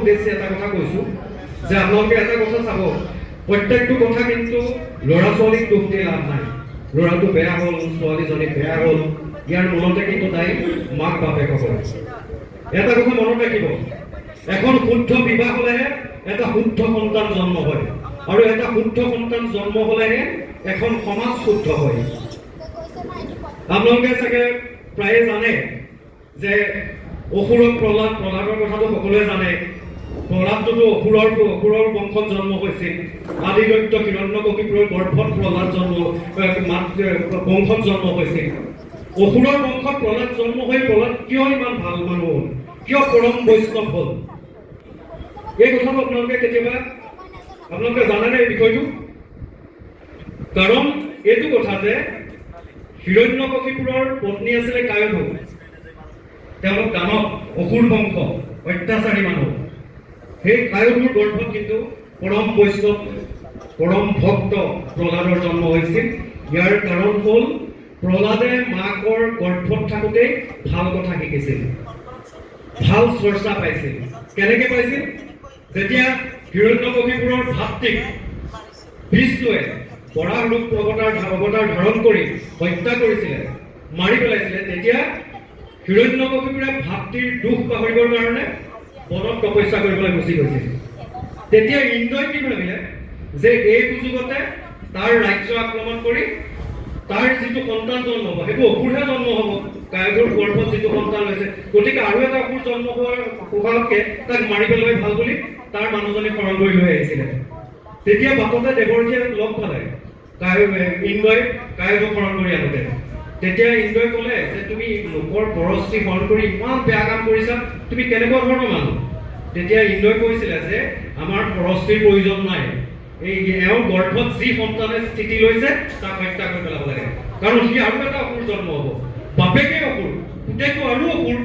উদ্দেশ্যে এটা কথা কৈছো যে আপোনালোকে এটা কথা চাব, প্ৰত্যেকটো কথা কিন্তু ল'ৰা ছোৱালীক দুখ দি লাভ নাই। ল'ৰাটো বেয়া হ'ল, ছোৱালীজনী বেয়া হ'ল, ইয়াৰ মূলতে কিন্তু তাই মাক বাপেকসকল। এটা কথা মনত ৰাখিব, এখন শুদ্ধ বিবাহ হ'লেহে এটা শুদ্ধ সন্তান জন্ম হয়, আৰু এটা শুদ্ধ সন্তান জন্ম হ'লেহে এখন সমাজ শুদ্ধ হয়। আপোনালোকে চাগে প্ৰায়ে জানে যে অসুৰৰ প্ৰহ্লাদৰ কথাটো সকলোৱে জানে। প্ৰহ্লাদটোতো অসুৰৰ বংশত জন্ম হৈছিল। আদিদৈত্য হিৰণ্যকশিপুৰৰ গৰ্ভত প্ৰহ্লাদ বংশত জন্ম হৈছিল। অসুৰৰ বংশত প্ৰহ্লাদ জন্ম হৈ প্ৰহ্লাদ কিয় ইমান ভাল মানুহ হ'ল, কিয় পৰম বৈষ্ণৱ হ'ল, এই কথাটো আপোনালোকে জানেনে এই বিষয়টো? কাৰণ এইটো কথা যে হিৰণ্যকশিপুৰৰ পত্নী আছিলে কায়ধু, তেওঁলোক দানৱ, অসুৰ বংশ, অত্যাচাৰী মানুহ। সেই কায়ধুৰ গৰ্ভত কিন্তু পৰম বৈষ্ণৱ, পৰম ভক্ত প্ৰহ্লাদৰ জন্ম হৈছিল। ইয়াৰ কাৰণ হ'ল প্ৰহ্লাদে মাকৰ গৰ্ভত থাকোঁতেই ভাল কথা শিকিছিল, ভাল চৰ্চা পাইছিল। কেনেকৈ পাইছিল? যেতিয়া হিৰণ্যকশিপুৰৰ ভাতৃক বিষ্ণুৱে বৰাহ ৰূপ অৱতাৰ ধাৰণ কৰি হত্যা কৰিছিলে, মাৰি পেলাইছিলে, তেতিয়া হিৰণ্যকশিপুৰে ভাতৃৰ দুখ পাহৰিবৰ কাৰণে বনত তপস্যা কৰিবলৈ গুচি গৈছিল। তেতিয়া ইন্দ্ৰই কি ভাবিলে যে এই সুযোগতে তাৰ ৰাজ্য আক্ৰমণ কৰি তাৰ যিটো সন্তান জন্ম হ'ব সেইটো অসুৰহে জন্ম হ'ব। কায়ধুৰ গৰ্ভত যিটো সন্তান হৈছে, গতিকে আৰু এটা অসুৰ জন্ম হোৱাৰ হোৱাতকে তাক মাৰি পেলোৱাই ভাল বুলি তাৰ মানুহজনে শৰণ কৰি লৈ আহিছিলে। তেতিয়া বাটতে দেৱৰ্ষীয়ে লগ পালে ইন্দ্ৰই কায়ধুক শৰণ কৰি আনোতে। তেতিয়া ইন্দ্ৰই ক'লে যে তুমি লোকৰ পৰশ্ৰী শৰণ কৰি ইমান বেয়া কাম কৰিছা, তুমি কেনেকুৱা ধৰণৰ মানুহ? তেতিয়া ইন্দ্ৰই কৈছিলে যে আমাৰ পৰশ্ৰীৰ প্ৰয়োজন নাই, এই এওঁৰ গৰ্ভত যি সন্তানে স্থিতি লৈছে তাক হত্যা কৰি পেলাব লাগে, কাৰণ সি আৰু এটা অসুৰ জন্ম হ'ব। বাপেকে অসুৰ, পুতেকো আৰু অসুৰ,